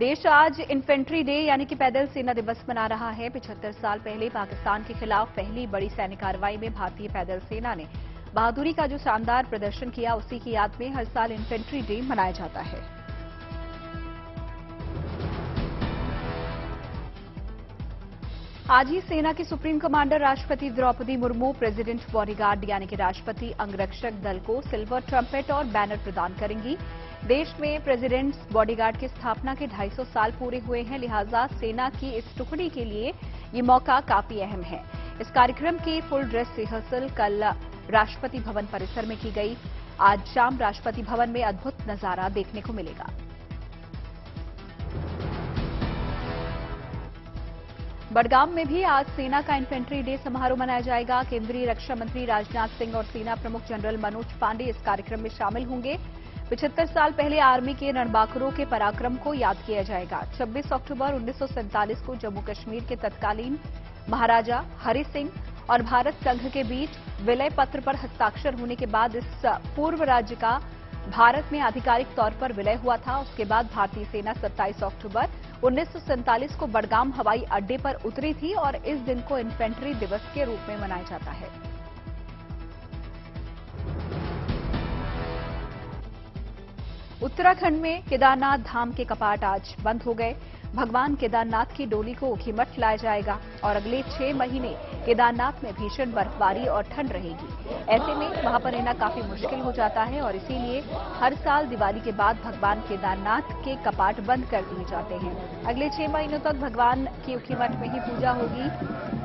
देश आज infantry day यानी कि पैदल सेना दिवस मना रहा है। 75 साल पहले पाकिस्तान के खिलाफ पहली बड़ी सैन्य कार्रवाई में भारतीय पैदल सेना ने बहादुरी का जो शानदार प्रदर्शन किया, उसी की याद में हर साल इन्फेंट्री डे मनाया जाता है। आज ही सेना की सुप्रीम कमांडर राष्ट्रपति द्रौपदी मुर्मू प्रेसिडेंट बॉडीगार्ड यानी कि राष्ट्रपति अंगरक्षक दल को सिल्वर ट्रम्पेट और बैनर प्रदान करेंगी। देश में प्रेसिडेंट्स बॉडीगार्ड की स्थापना के 250 साल पूरे हुए हैं, लिहाजा सेना की इस टुकड़ी के लिए ये मौका काफी अहम है। इस कार्यक्रम की फुल ड्रेस रिहर्सल कल राष्ट्रपति भवन परिसर में की गई। आज शाम राष्ट्रपति भवन में अद्भुत नजारा देखने को मिलेगा। बडगाम में भी आज सेना का इन्फेंट्री डे समारोह मनाया जाएगा। केंद्रीय रक्षा मंत्री राजनाथ सिंह और सेना प्रमुख जनरल मनोज पांडे इस कार्यक्रम में शामिल होंगे। 75 साल पहले आर्मी के रणबांकुरों के पराक्रम को याद किया जाएगा। 26 अक्टूबर 1947 को जम्मू कश्मीर के तत्कालीन महाराजा हरि सिंह और भारत संघ के बीच विलय पत्र पर हस्ताक्षर होने के बाद इस पूर्व राज्य का भारत में आधिकारिक तौर पर विलय हुआ था। उसके बाद भारतीय सेना 27 अक्टूबर 1947 को बडगाम हवाई अड्डे पर उतरी थी और इस दिन को इन्फेंट्री दिवस के रूप में मनाया जाता है। उत्तराखंड में केदारनाथ धाम के कपाट आज बंद हो गए। भगवान केदारनाथ की डोली को ऊखीमठ लाया जाएगा और अगले 6 महीने केदारनाथ में भीषण बर्फबारी और ठंड रहेगी। ऐसे में वहां पर रहना काफी मुश्किल हो जाता है और इसीलिए हर साल दिवाली के बाद भगवान केदारनाथ के कपाट बंद कर दिए जाते हैं। अगले 6 महीनों तक भगवान की ऊखीमठ में ही पूजा होगी।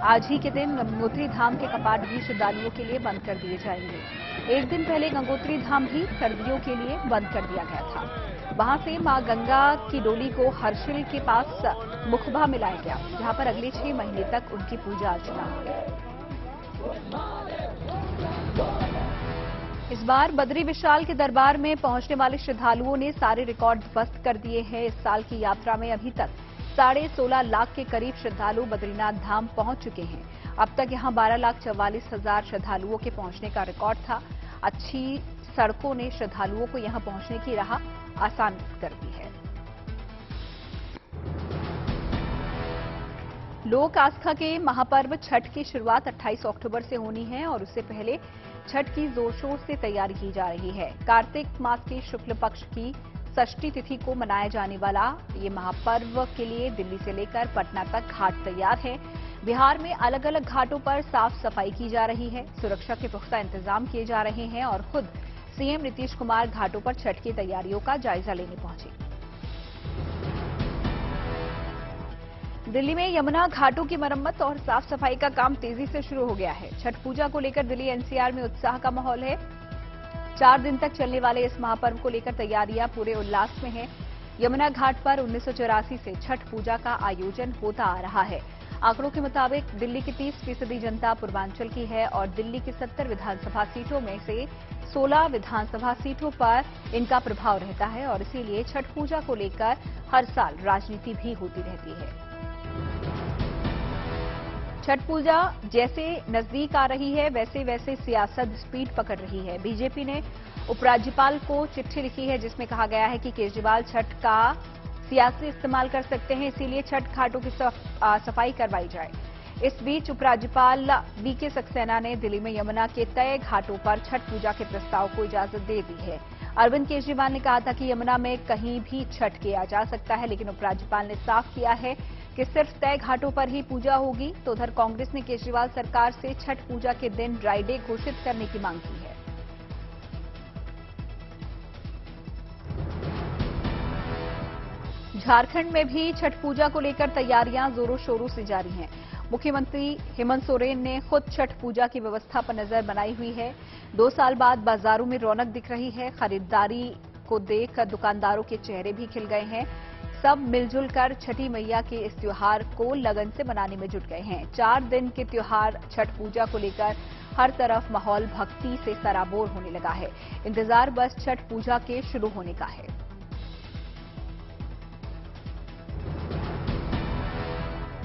आज ही के दिन गंगोत्री धाम के कपाट भी श्रद्धालुओं के लिए बंद कर दिए जाएंगे। एक दिन पहले गंगोत्री धाम भी सर्दियों के लिए बंद कर दिया गया था। वहां से मां गंगा की डोली को हर्षिल के पास मुखबा में लाया गया, जहां पर अगले 6 महीने तक उनकी पूजा अर्चना होगी। इस बार बद्री विशाल के दरबार में पहुंचने वाले श्रद्धालुओं ने सारे रिकॉर्ड ध्वस्त कर दिए हैं। इस साल की यात्रा में अभी तक 16.5 लाख के करीब श्रद्धालु बद्रीनाथ धाम पहुंच चुके हैं। अब तक यहां 12,44,000 श्रद्धालुओं के पहुंचने का रिकॉर्ड था। अच्छी सड़कों ने श्रद्धालुओं को यहां पहुंचने की राह आसान कर दी है। लोक आस्था के महापर्व छठ की शुरुआत 28 अक्टूबर से होनी है और उससे पहले छठ की जोर शोर से तैयारी की जा रही है। कार्तिक मास के शुक्ल पक्ष की षष्ठी तिथि को मनाया जाने वाला ये महापर्व के लिए दिल्ली से लेकर पटना तक घाट तैयार है। बिहार में अलग अलग घाटों पर साफ सफाई की जा रही है। सुरक्षा के पुख्ता इंतजाम किए जा रहे हैं और खुद सीएम नीतीश कुमार घाटों पर छठ की तैयारियों का जायजा लेने पहुंचे। दिल्ली में यमुना घाटों की मरम्मत और साफ सफाई का काम तेजी से शुरू हो गया है। छठ पूजा को लेकर दिल्ली एनसीआर में उत्साह का माहौल है। 4 दिन तक चलने वाले इस महापर्व को लेकर तैयारियां पूरे उल्लास में हैं। यमुना घाट पर 1984 से छठ पूजा का आयोजन होता आ रहा है। आंकड़ों के मुताबिक दिल्ली की 30% जनता पूर्वांचल की है और दिल्ली की 70 विधानसभा सीटों में से 16 विधानसभा सीटों पर इनका प्रभाव रहता है और इसीलिए छठ पूजा को लेकर हर साल राजनीति भी होती रहती है। छठ पूजा जैसे नजदीक आ रही है वैसे वैसे सियासत स्पीड पकड़ रही है। बीजेपी ने उपराज्यपाल को चिट्ठी लिखी है जिसमें कहा गया है कि केजरीवाल छठ का सियासी इस्तेमाल कर सकते हैं, इसीलिए छठ घाटों की सफाई करवाई जाए। इस बीच उपराज्यपाल बीके सक्सेना ने दिल्ली में यमुना के तय घाटों पर छठ पूजा के प्रस्ताव को इजाजत दे दी है। अरविंद केजरीवाल ने कहा था कि यमुना में कहीं भी छठ किया जा सकता है, लेकिन उपराज्यपाल ने साफ किया है कि सिर्फ तय घाटों पर ही पूजा होगी। तो उधर कांग्रेस ने केजरीवाल सरकार से छठ पूजा के दिन ड्राई डे घोषित करने की मांग की है। झारखंड में भी छठ पूजा को लेकर तैयारियां जोरों शोरों से जारी हैं। मुख्यमंत्री हेमंत सोरेन ने खुद छठ पूजा की व्यवस्था पर नजर बनाई हुई है। 2 साल बाद बाजारों में रौनक दिख रही है। खरीदारी को देख दुकानदारों के चेहरे भी खिल गए हैं। सब मिलजुल कर छठी मैया के इस त्योहार को लगन से मनाने में जुट गए हैं। 4 दिन के त्योहार छठ पूजा को लेकर हर तरफ माहौल भक्ति से सराबोर होने लगा है। इंतजार बस छठ पूजा के शुरू होने का है।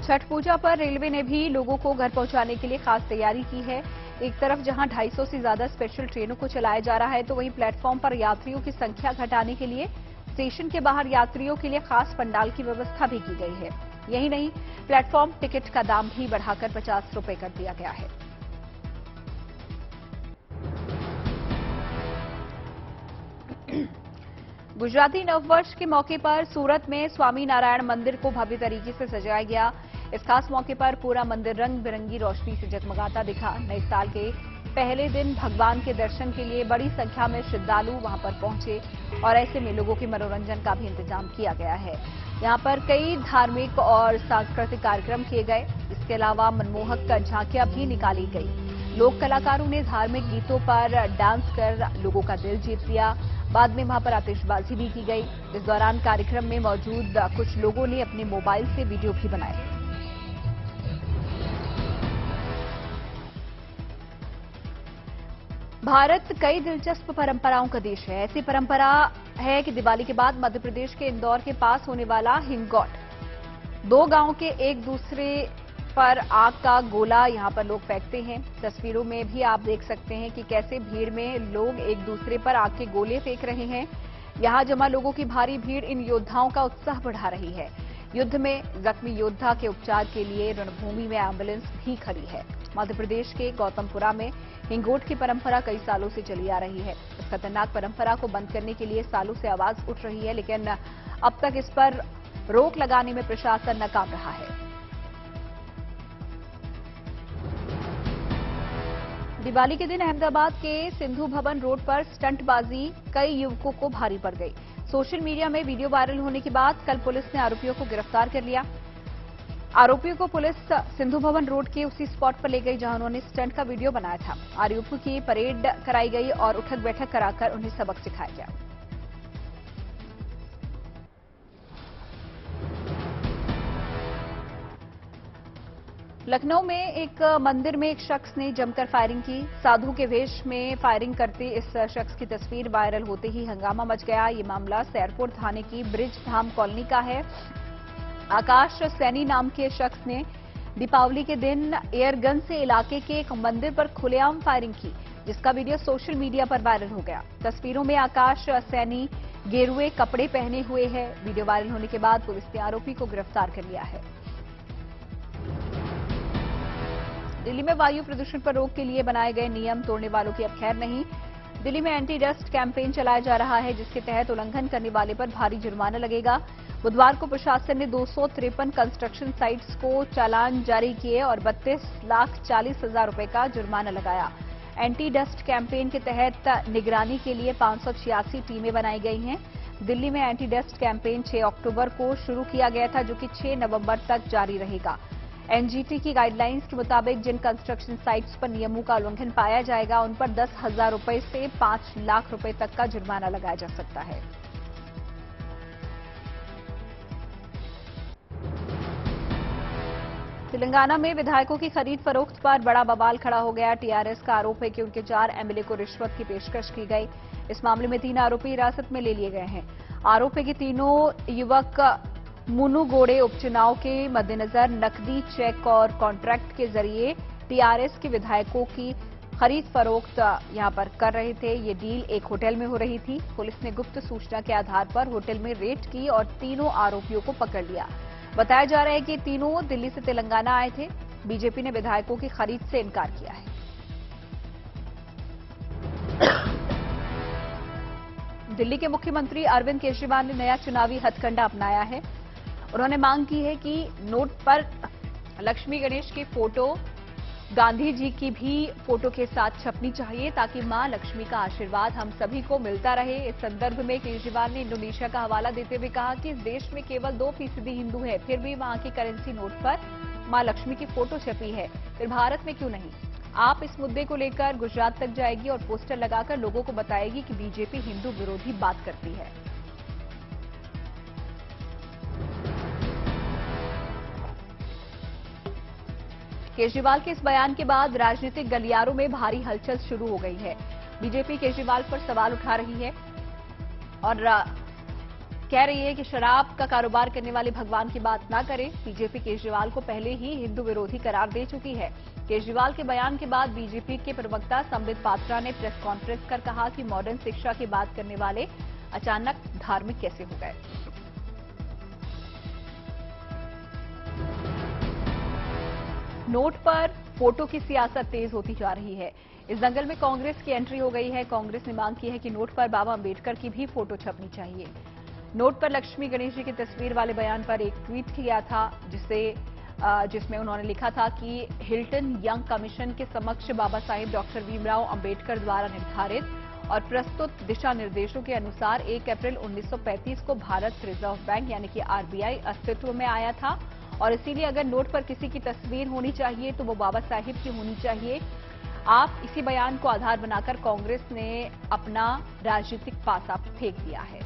छठ पूजा पर रेलवे ने भी लोगों को घर पहुंचाने के लिए खास तैयारी की है। एक तरफ जहां 250 से ज्यादा स्पेशल ट्रेनों को चलाया जा रहा है, तो वहीं प्लेटफॉर्म पर यात्रियों की संख्या घटाने के लिए स्टेशन के बाहर यात्रियों के लिए खास पंडाल की व्यवस्था भी की गई है। यही नहीं, प्लेटफॉर्म टिकट का दाम भी बढ़ाकर 50 रुपए कर दिया गया है। गुजराती नववर्ष के मौके पर सूरत में स्वामी नारायण मंदिर को भव्य तरीके से सजाया गया। इस खास मौके पर पूरा मंदिर रंग बिरंगी रोशनी से जगमगाता दिखा। नए साल के पहले दिन भगवान के दर्शन के लिए बड़ी संख्या में श्रद्धालु वहां पर पहुंचे और ऐसे में लोगों के मनोरंजन का भी इंतजाम किया गया है। यहां पर कई धार्मिक और सांस्कृतिक कार्यक्रम किए गए। इसके अलावा मनमोहक झांकियां भी निकाली गई। लोक कलाकारों ने धार्मिक गीतों पर डांस कर लोगों का दिल जीत लिया। बाद में वहां पर आतिशबाजी भी की गई। इस दौरान कार्यक्रम में मौजूद कुछ लोगों ने अपने मोबाइल से वीडियो भी बनाए। भारत कई दिलचस्प परंपराओं का देश है। ऐसी परंपरा है कि दिवाली के बाद मध्य प्रदेश के इंदौर के पास होने वाला हिंगोट, दो गांव के एक दूसरे पर आग का गोला यहां पर लोग फेंकते हैं। तस्वीरों में भी आप देख सकते हैं कि कैसे भीड़ में लोग एक दूसरे पर आग के गोले फेंक रहे हैं। यहां जमा लोगों की भारी भीड़ इन योद्धाओं का उत्साह बढ़ा रही है। युद्ध में जख्मी योद्धा के उपचार के लिए रणभूमि में एम्बुलेंस भी खड़ी है। मध्य प्रदेश के गौतमपुरा में हिंगोट की परंपरा कई सालों से चली आ रही है। इस खतरनाक परंपरा को बंद करने के लिए सालों से आवाज उठ रही है, लेकिन अब तक इस पर रोक लगाने में प्रशासन नाकाम रहा है। दिवाली के दिन अहमदाबाद के सिंधु भवन रोड पर स्टंटबाजी कई युवकों को भारी पड़ गई। सोशल मीडिया में वीडियो वायरल होने के बाद कल पुलिस ने आरोपियों को गिरफ्तार कर लिया। आरोपियों को पुलिस सिंधु भवन रोड के उसी स्पॉट पर ले गई जहां उन्होंने स्टंट का वीडियो बनाया था। आरोपियों की परेड कराई गई और उठक बैठक कराकर उन्हें सबक सिखाया गया। लखनऊ में एक मंदिर में एक शख्स ने जमकर फायरिंग की। साधु के वेश में फायरिंग करते इस शख्स की तस्वीर वायरल होते ही हंगामा मच गया। ये मामला सैरपुर थाने की ब्रिज धाम कॉलोनी का है। आकाश सैनी नाम के शख्स ने दीपावली के दिन एयरगन से इलाके के एक मंदिर पर खुलेआम फायरिंग की, जिसका वीडियो सोशल मीडिया पर वायरल हो गया। तस्वीरों में आकाश सैनी गेरुए कपड़े पहने हुए है। वीडियो वायरल होने के बाद पुलिस ने आरोपी को गिरफ्तार कर लिया है। दिल्ली में वायु प्रदूषण पर रोक के लिए बनाए गए नियम तोड़ने वालों की अब खैर नहीं। दिल्ली में एंटी डस्ट कैंपेन चलाया जा रहा है, जिसके तहत उल्लंघन करने वाले पर भारी जुर्माना लगेगा। बुधवार को प्रशासन ने 253 कंस्ट्रक्शन साइट्स को चालान जारी किए और 32,40,000 रुपए का जुर्माना लगाया। एंटी डस्ट कैंपेन के तहत निगरानी के लिए 586 टीमें बनाई गई हैं। दिल्ली में एंटी डस्ट कैंपेन 6 अक्टूबर को शुरू किया गया था, जो कि 6 नवंबर तक जारी रहेगा। एनजीटी की गाइडलाइंस के मुताबिक जिन कंस्ट्रक्शन साइट्स पर नियमों का उल्लंघन पाया जाएगा, उन पर 10,000 रुपए से 5 लाख रुपए तक का जुर्माना लगाया जा सकता है। तेलंगाना में विधायकों की खरीद फरोख्त पर बड़ा बवाल खड़ा हो गया। टीआरएस का आरोप है कि उनके 4 एमएलए को रिश्वत की पेशकश की गई। इस मामले में 3 आरोपी हिरासत में ले लिए गए हैं। आरोप है कि तीनों युवक मुनुगोड़े उपचुनाव के मद्देनजर नकदी, चेक और कॉन्ट्रैक्ट के जरिए टीआरएस के विधायकों की खरीद फरोख्त यहां पर कर रहे थे। ये डील एक होटल में हो रही थी। पुलिस ने गुप्त सूचना के आधार पर होटल में रेड की और तीनों आरोपियों को पकड़ लिया। बताया जा रहा है कि तीनों दिल्ली से तेलंगाना आए थे। बीजेपी ने विधायकों की खरीद से इनकार किया है। दिल्ली के मुख्यमंत्री अरविंद केजरीवाल ने नया चुनावी हथकंडा अपनाया है। उन्होंने मांग की है कि नोट पर लक्ष्मी गणेश की फोटो गांधी जी की भी फोटो के साथ छपनी चाहिए, ताकि मां लक्ष्मी का आशीर्वाद हम सभी को मिलता रहे। इस संदर्भ में केजरीवाल ने इंडोनेशिया का हवाला देते हुए कहा कि इस देश में केवल 2% हिंदू है, फिर भी वहां की करेंसी नोट पर मां लक्ष्मी की फोटो छपी है, फिर भारत में क्यों नहीं। आप इस मुद्दे को लेकर गुजरात तक जाएगी और पोस्टर लगाकर लोगों को बताएगी कि बीजेपी हिंदू विरोधी बात करती है। केजरीवाल के इस बयान के बाद राजनीतिक गलियारों में भारी हलचल शुरू हो गई है। बीजेपी केजरीवाल पर सवाल उठा रही है और कह रही है कि शराब का कारोबार करने वाले भगवान की बात ना करें। बीजेपी केजरीवाल को पहले ही हिंदू विरोधी करार दे चुकी है। केजरीवाल के बयान के बाद बीजेपी के प्रवक्ता संबित पात्रा ने प्रेस कॉन्फ्रेंस कर कहा कि मॉडर्न शिक्षा की बात करने वाले अचानक धार्मिक कैसे हो गए। नोट पर फोटो की सियासत तेज होती जा रही है। इस दंगल में कांग्रेस की एंट्री हो गई है। कांग्रेस ने मांग की है कि नोट पर बाबा अंबेडकर की भी फोटो छपनी चाहिए। नोट पर लक्ष्मी गणेश जी की तस्वीर वाले बयान पर एक ट्वीट किया था जिसमें उन्होंने लिखा था कि हिल्टन यंग कमीशन के समक्ष बाबा साहेब डॉक्टर भीमराव अंबेडकर द्वारा निर्धारित और प्रस्तुत दिशा निर्देशों के अनुसार 1 अप्रैल 1935 को भारत रिजर्व बैंक यानी कि आरबीआई अस्तित्व में आया था और इसीलिए अगर नोट पर किसी की तस्वीर होनी चाहिए तो वो बाबा साहिब की होनी चाहिए। आप इसी बयान को आधार बनाकर कांग्रेस ने अपना राजनीतिक पासा फेंक दिया है।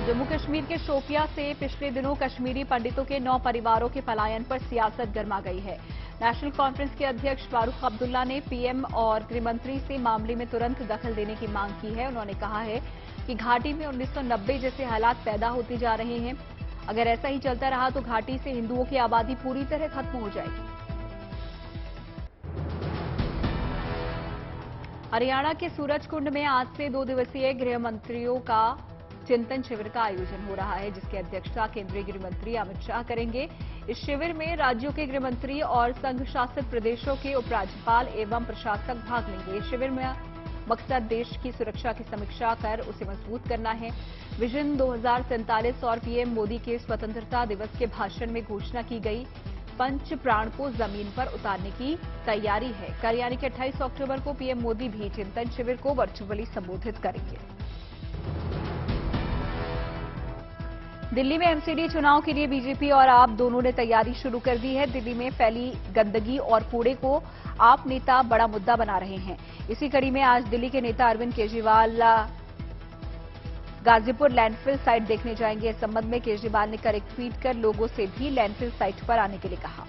जम्मू कश्मीर के शोपियां से पिछले दिनों कश्मीरी पंडितों के 9 परिवारों के पलायन पर सियासत गर्मा गई है। नेशनल कॉन्फ्रेंस के अध्यक्ष फारूक अब्दुल्ला ने पीएम और गृहमंत्री से मामले में तुरंत दखल देने की मांग की है। उन्होंने कहा है कि घाटी में 1990 जैसे हालात पैदा होते जा रहे हैं। अगर ऐसा ही चलता रहा तो घाटी से हिंदुओं की आबादी पूरी तरह खत्म हो जाएगी। हरियाणा के सूरजकुंड में आज से 2 दिवसीय गृह मंत्रियों का चिंतन शिविर का आयोजन हो रहा है, जिसकी अध्यक्षता केंद्रीय गृह मंत्री अमित शाह करेंगे। इस शिविर में राज्यों के गृह मंत्री और संघ शासित प्रदेशों के उपराज्यपाल एवं प्रशासक भाग लेंगे। इस शिविर में मकसद देश की सुरक्षा की समीक्षा कर उसे मजबूत करना है। विजन 2047 और पीएम मोदी के स्वतंत्रता दिवस के भाषण में घोषणा की गई पंच प्राण को जमीन पर उतारने की तैयारी है। कल यानी कि 28 अक्टूबर को पीएम मोदी भी चिंतन शिविर को वर्चुअली संबोधित करेंगे। दिल्ली में एमसीडी चुनाव के लिए बीजेपी और आप दोनों ने तैयारी शुरू कर दी है। दिल्ली में फैली गंदगी और कूड़े को आप नेता बड़ा मुद्दा बना रहे हैं। इसी कड़ी में आज दिल्ली के नेता अरविंद केजरीवाल गाजीपुर लैंडफिल साइट देखने जाएंगे। इस संबंध में केजरीवाल ने कल एक ट्वीट कर लोगों से भी लैंडफिल साइट पर आने के लिए कहा।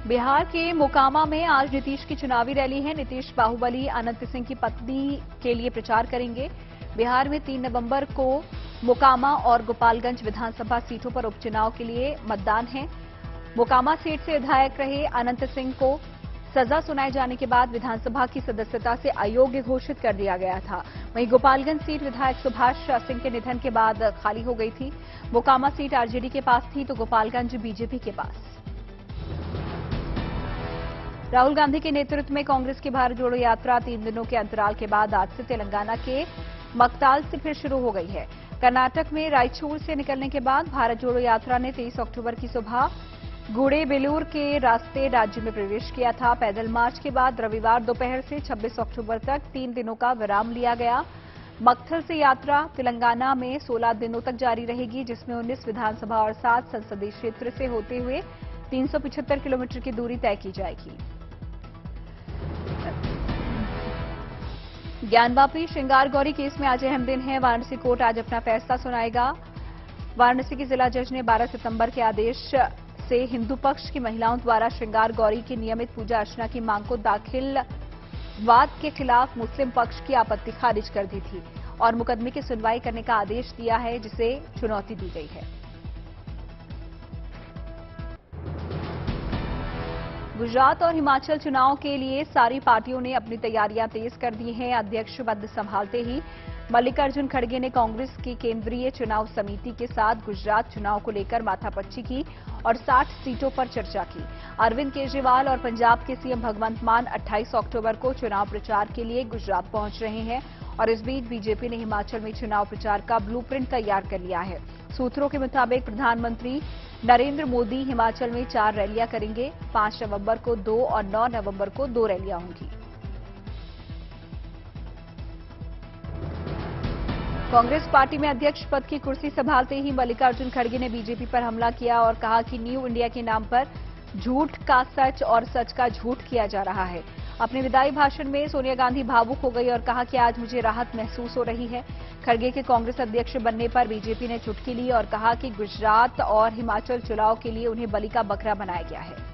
बिहार के मोकामा में आज नीतीश की चुनावी रैली है। नीतीश बाहुबली अनंत सिंह की पत्नी के लिए प्रचार करेंगे। बिहार में 3 नवंबर को मोकामा और गोपालगंज विधानसभा सीटों पर उपचुनाव के लिए मतदान है। मोकामा सीट से विधायक रहे अनंत सिंह को सजा सुनाए जाने के बाद विधानसभा की सदस्यता से अयोग्य घोषित कर दिया गया था। वहीं गोपालगंज सीट विधायक सुभाष सिंह के निधन के बाद खाली हो गई थी। मोकामा सीट आरजेडी के पास थी तो गोपालगंज बीजेपी के पास। राहुल गांधी के नेतृत्व में कांग्रेस की भारत जोड़ो यात्रा 3 दिनों के अंतराल के बाद आज से तेलंगाना के मकताल से फिर शुरू हो गई है। कर्नाटक में रायचूर से निकलने के बाद भारत जोड़ो यात्रा ने 23 अक्टूबर की सुबह गुड़ेबेलूर के रास्ते राज्य में प्रवेश किया था। पैदल मार्च के बाद रविवार दोपहर से 26 अक्टूबर तक 3 दिनों का विराम लिया गया। मकथल से यात्रा तेलंगाना में 16 दिनों तक जारी रहेगी, जिसमें 19 विधानसभा और 7 संसदीय क्षेत्र से होते हुए 375 किलोमीटर की दूरी तय की जाएगी। ज्ञानवापी श्रृंगार गौरी केस में आज अहम दिन है। वाराणसी कोर्ट आज अपना फैसला सुनाएगा। वाराणसी की जिला जज ने 12 सितंबर के आदेश से हिंदू पक्ष की महिलाओं द्वारा श्रृंगार गौरी की नियमित पूजा अर्चना की मांग को दाखिल वाद के खिलाफ मुस्लिम पक्ष की आपत्ति खारिज कर दी थी और मुकदमे की सुनवाई करने का आदेश दिया है, जिसे चुनौती दी गई है। गुजरात और हिमाचल चुनाव के लिए सारी पार्टियों ने अपनी तैयारियां तेज कर दी हैं। अध्यक्ष पद संभालते ही मल्लिकार्जुन खड़गे ने कांग्रेस की केंद्रीय चुनाव समिति के साथ गुजरात चुनाव को लेकर माथापच्ची की और 60 सीटों पर चर्चा की। अरविंद केजरीवाल और पंजाब के सीएम भगवंत मान 28 अक्टूबर को चुनाव प्रचार के लिए गुजरात पहुंच रहे हैं और इस बीच बीजेपी ने हिमाचल में चुनाव प्रचार का ब्लूप्रिंट तैयार कर लिया है। सूत्रों के मुताबिक प्रधानमंत्री नरेंद्र मोदी हिमाचल में 4 रैलियां करेंगे। 5 नवंबर को 2 और 9 नवंबर को 2 रैलियां होंगी। कांग्रेस पार्टी में अध्यक्ष पद की कुर्सी संभालते ही मल्लिकार्जुन खड़गे ने बीजेपी पर हमला किया और कहा कि न्यू इंडिया के नाम पर झूठ का सच और सच का झूठ किया जा रहा है। अपने विदाई भाषण में सोनिया गांधी भावुक हो गई और कहा कि आज मुझे राहत महसूस हो रही है। खड़गे के कांग्रेस अध्यक्ष बनने पर बीजेपी ने चुटकी ली और कहा कि गुजरात और हिमाचल चुनाव के लिए उन्हें बलि का बकरा बनाया गया है।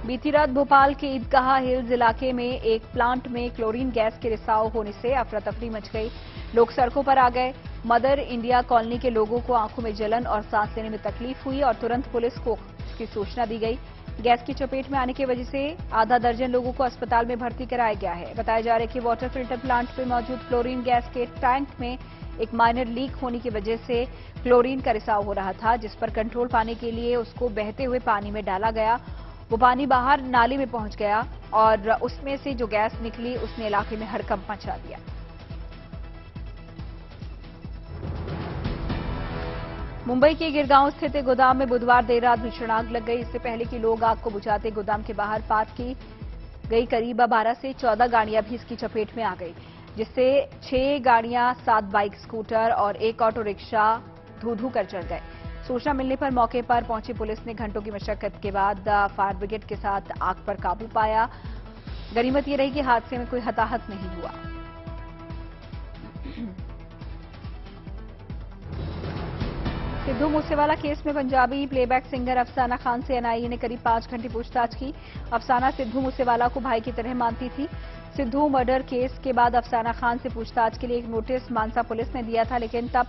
बीती रात भोपाल के ईदगाह हिल्स इलाके में एक प्लांट में क्लोरीन गैस के रिसाव होने से अफरा तफरी मच गई। लोग सड़कों पर आ गए। मदर इंडिया कॉलोनी के लोगों को आंखों में जलन और सांस लेने में तकलीफ हुई और तुरंत पुलिस को इसकी सूचना दी गई। गैस की चपेट में आने की वजह से आधा दर्जन लोगों को अस्पताल में भर्ती कराया गया है। बताया जा रहा है कि वाटर फिल्टर प्लांट में मौजूद क्लोरीन गैस के टैंक में एक माइनर लीक होने की वजह से क्लोरीन का रिसाव हो रहा था, जिस पर कंट्रोल पाने के लिए उसको बहते हुए पानी में डाला गया। वो पानी बाहर नाली में पहुंच गया और उसमें से जो गैस निकली उसने इलाके में हड़कंप मचा दिया। मुंबई के गिरगांव स्थित एक गोदाम में बुधवार देर रात भीषण आग लग गई। इससे पहले कि लोग आग को बुझाते गोदाम के बाहर पार्क की गई करीब 12 से 14 गाड़ियां भी इसकी चपेट में आ गई, जिससे 6 गाड़ियां, 7 बाइक, स्कूटर और एक ऑटो रिक्शा धू-धू कर जल गए। सूचना मिलने पर मौके पर पहुंची पुलिस ने घंटों की मशक्कत के बाद फायर ब्रिगेड के साथ आग पर काबू पाया। गनीमत ये रही कि हादसे में कोई हताहत नहीं हुआ। सिद्धू मूसेवाला केस में पंजाबी प्लेबैक सिंगर अफसाना खान से एनआईए ने करीब 5 घंटे पूछताछ की। अफसाना सिद्धू मूसेवाला को भाई की तरह मानती थी। सिद्धू मर्डर केस के बाद अफसाना खान से पूछताछ के लिए एक नोटिस मानसा पुलिस ने दिया था, लेकिन तब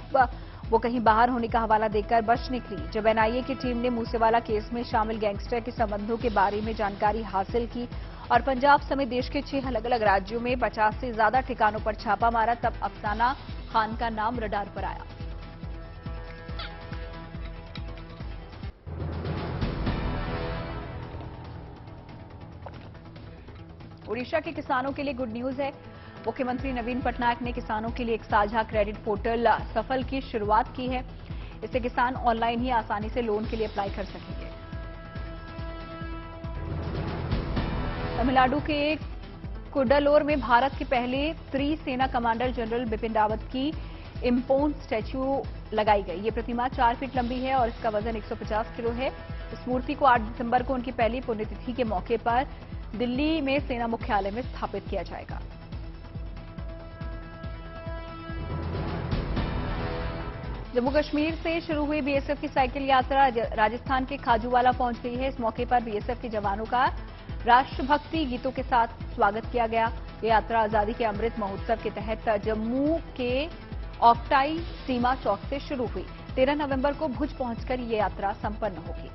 वो कहीं बाहर होने का हवाला देकर बच निकली। जब एनआईए की टीम ने मूसेवाला केस में शामिल गैंगस्टर के संबंधों के बारे में जानकारी हासिल की और पंजाब समेत देश के 6 अलग-अलग राज्यों में 50 से ज्यादा ठिकानों पर छापा मारा, तब अफसाना खान का नाम रडार पर आया। ओडिशा के किसानों के लिए गुड न्यूज है। मुख्यमंत्री नवीन पटनायक ने किसानों के लिए एक साझा क्रेडिट पोर्टल सफल की शुरुआत की है। इससे किसान ऑनलाइन ही आसानी से लोन के लिए अप्लाई कर सकेंगे। तमिलनाडु के कुडलोर में भारत के पहले त्रिसेना कमांडर जनरल बिपिन रावत की इम्पोन स्टैच्यू लगाई गई। ये प्रतिमा 4 फीट लंबी है और इसका वजन 150 किलो है। इस मूर्ति को 8 दिसंबर को उनकी पहली पुण्यतिथि के मौके पर दिल्ली में सेना मुख्यालय में स्थापित किया जाएगा। जम्मू कश्मीर से शुरू हुई बीएसएफ की साइकिल यात्रा राजस्थान के खाजूवाला पहुंच गई है। इस मौके पर बीएसएफ के जवानों का राष्ट्रभक्ति गीतों के साथ स्वागत किया गया। ये यात्रा आजादी के अमृत महोत्सव के तहत जम्मू के ऑक्टाई सीमा चौक से शुरू हुई। 13 नवंबर को भुज पहुंचकर ये यात्रा संपन्न होगी।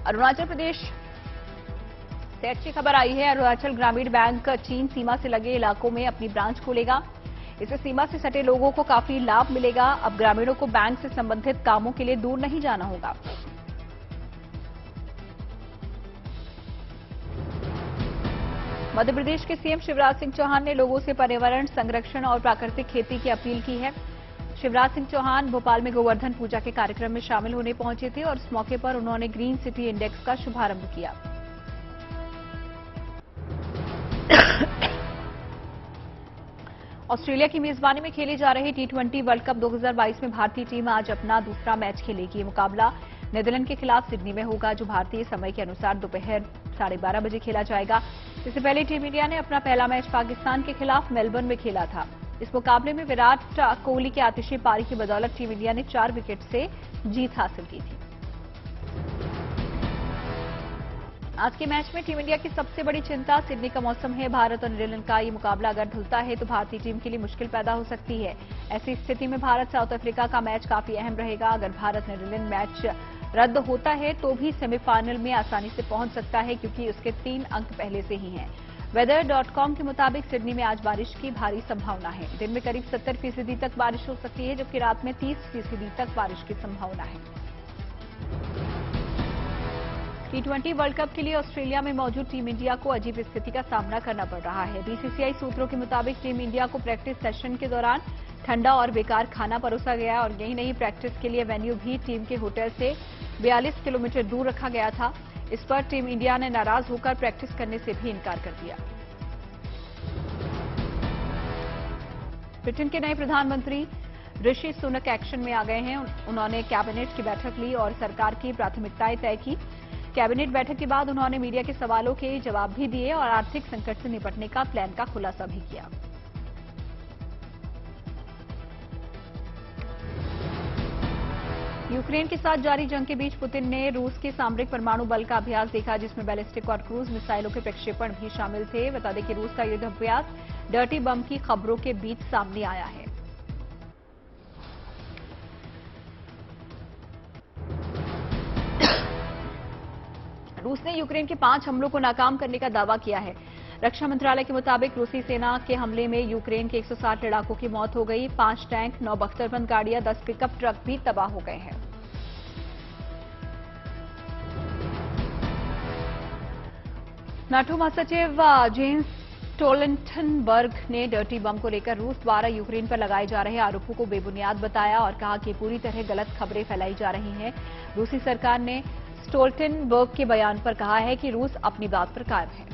अरुणाचल प्रदेश से अच्छी खबर आई है। अरुणाचल ग्रामीण बैंक चीन सीमा से लगे इलाकों में अपनी ब्रांच खोलेगा। इससे सीमा से सटे लोगों को काफी लाभ मिलेगा। अब ग्रामीणों को बैंक से संबंधित कामों के लिए दूर नहीं जाना होगा। मध्य प्रदेश के सीएम शिवराज सिंह चौहान ने लोगों से पर्यावरण संरक्षण और प्राकृतिक खेती की अपील की है। शिवराज सिंह चौहान भोपाल में गोवर्धन पूजा के कार्यक्रम में शामिल होने पहुंचे थे और इस मौके पर उन्होंने ग्रीन सिटी इंडेक्स का शुभारंभ किया। ऑस्ट्रेलिया की मेजबानी में खेले जा रहे टी20 वर्ल्ड कप 2022 में भारतीय टीम आज अपना दूसरा मैच खेलेगी। ये मुकाबला नीदरलैंड के खिलाफ सिडनी में होगा, जो भारतीय समय के अनुसार दोपहर 12:30 बजे खेला जाएगा। इससे पहले टीम इंडिया ने अपना पहला मैच पाकिस्तान के खिलाफ मेलबर्न में खेला था। इस मुकाबले में विराट कोहली की आतिशी पारी की बदौलत टीम इंडिया ने 4 विकेट से जीत हासिल की थी। आज के मैच में टीम इंडिया की सबसे बड़ी चिंता सिडनी का मौसम है। भारत और नीदरलैंड का ये मुकाबला अगर धुलता है तो भारतीय टीम के लिए मुश्किल पैदा हो सकती है। ऐसी स्थिति में भारत साउथ अफ्रीका का मैच काफी अहम रहेगा। अगर भारत नीदरलैंड मैच रद्द होता है तो भी सेमीफाइनल में आसानी से पहुंच सकता है, क्योंकि उसके 3 अंक पहले से ही हैं। weather.com के मुताबिक सिडनी में आज बारिश की भारी संभावना है। दिन में करीब 70% तक बारिश हो सकती है, जबकि रात में 30% तक बारिश की संभावना है। टी20 वर्ल्ड कप के लिए ऑस्ट्रेलिया में मौजूद टीम इंडिया को अजीब स्थिति का सामना करना पड़ रहा है। बीसीसीआई सूत्रों के मुताबिक टीम इंडिया को प्रैक्टिस सेशन के दौरान ठंडा और बेकार खाना परोसा गया और यही नहीं, प्रैक्टिस के लिए वेन्यू भी टीम के होटल से 42 किलोमीटर दूर रखा गया था। इस पर टीम इंडिया ने नाराज होकर प्रैक्टिस करने से भी इनकार कर दिया। ब्रिटेन के नए प्रधानमंत्री ऋषि सुनक एक्शन में आ गए हैं। उन्होंने कैबिनेट की बैठक ली और सरकार की प्राथमिकताएं तय की। कैबिनेट बैठक के बाद उन्होंने मीडिया के सवालों के जवाब भी दिए और आर्थिक संकट से निपटने का प्लान का खुलासा भी किया। यूक्रेन के साथ जारी जंग के बीच पुतिन ने रूस के सामरिक परमाणु बल का अभ्यास देखा, जिसमें बैलिस्टिक और क्रूज मिसाइलों के प्रक्षेपण भी शामिल थे। बता दें कि रूस का युद्ध अभ्यास डर्टी बम की खबरों के बीच सामने आया है। रूस ने यूक्रेन के 5 हमलों को नाकाम करने का दावा किया है। रक्षा मंत्रालय के मुताबिक रूसी सेना के हमले में यूक्रेन के 160 लड़ाकों की मौत हो गई। 5 टैंक, 9 बख्तरबंद गाड़ियां, 10 पिकअप ट्रक भी तबाह हो गए हैं। नाटो महासचिव जेन्स स्टोल्टनबर्ग ने डर्टी बम को लेकर रूस द्वारा यूक्रेन पर लगाए जा रहे आरोपों को बेबुनियाद बताया और कहा कि पूरी तरह गलत खबरें फैलाई जा रही हैं। रूसी सरकार ने स्टोल्टनबर्ग के बयान पर कहा है कि रूस अपनी बात पर कायम है।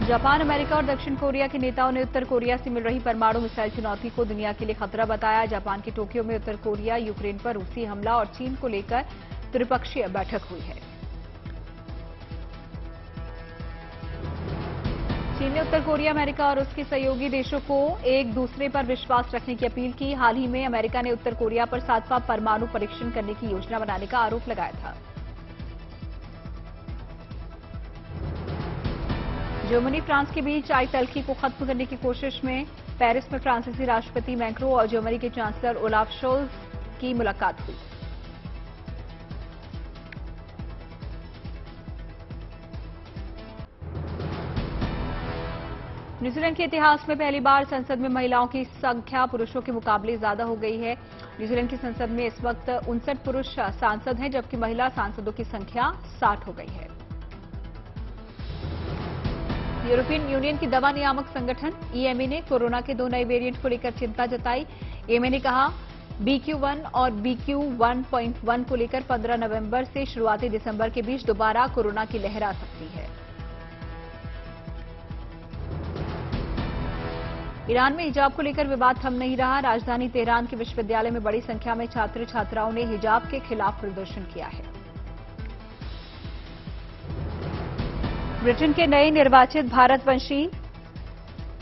जापान, अमेरिका और दक्षिण कोरिया के नेताओं ने उत्तर कोरिया से मिल रही परमाणु मिसाइल चुनौती को दुनिया के लिए खतरा बताया। जापान के टोक्यो में उत्तर कोरिया, यूक्रेन पर रूसी हमला और चीन को लेकर त्रिपक्षीय बैठक हुई है। चीन ने उत्तर कोरिया, अमेरिका और उसके सहयोगी देशों को एक दूसरे पर विश्वास रखने की अपील की। हाल ही में अमेरिका ने उत्तर कोरिया पर 7वां परमाणु परीक्षण करने की योजना बनाने का आरोप लगाया था। जर्मनी, फ्रांस के बीच आई तल्खी को खत्म करने की कोशिश में पेरिस में फ्रांसीसी राष्ट्रपति मैक्रों और जर्मनी के चांसलर ओलाफ शोल्ज की मुलाकात हुई। न्यूजीलैंड के इतिहास में पहली बार संसद में महिलाओं की संख्या पुरुषों के मुकाबले ज्यादा हो गई है। न्यूजीलैंड की संसद में इस वक्त 59 पुरुष सांसद हैं, जबकि महिला सांसदों की संख्या 60 हो गई है। यूरोपियन यूनियन की दवा नियामक संगठन ईएमए ने कोरोना के 2 नए वेरिएंट को लेकर चिंता जताई। ईएमए ने कहा BQ.1 और BQ.1.1 को लेकर 15 नवंबर से शुरुआती दिसंबर के बीच दोबारा कोरोना की लहर आ सकती है। ईरान में हिजाब को लेकर विवाद थम नहीं रहा। राजधानी तेहरान के विश्वविद्यालय में बड़ी संख्या में छात्र छात्राओं ने हिजाब के खिलाफ प्रदर्शन किया है। ब्रिटेन के नए निर्वाचित भारतवंशी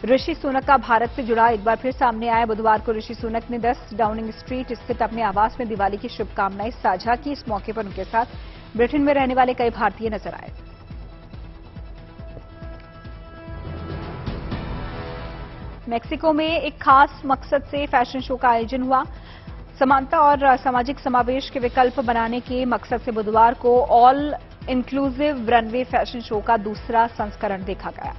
ऋषि सुनक का भारत से जुड़ा एक बार फिर सामने आया। बुधवार को ऋषि सुनक ने 10 डाउनिंग स्ट्रीट स्थित अपने आवास में दिवाली की शुभकामनाएं साझा की। इस मौके पर उनके साथ ब्रिटेन में रहने वाले कई भारतीय नजर आए। मेक्सिको में एक खास मकसद से फैशन शो का आयोजन हुआ। समानता और सामाजिक समावेश के विकल्प बनाने के मकसद से बुधवार को all inclusive runway fashion show का दूसरा संस्करण देखा गया।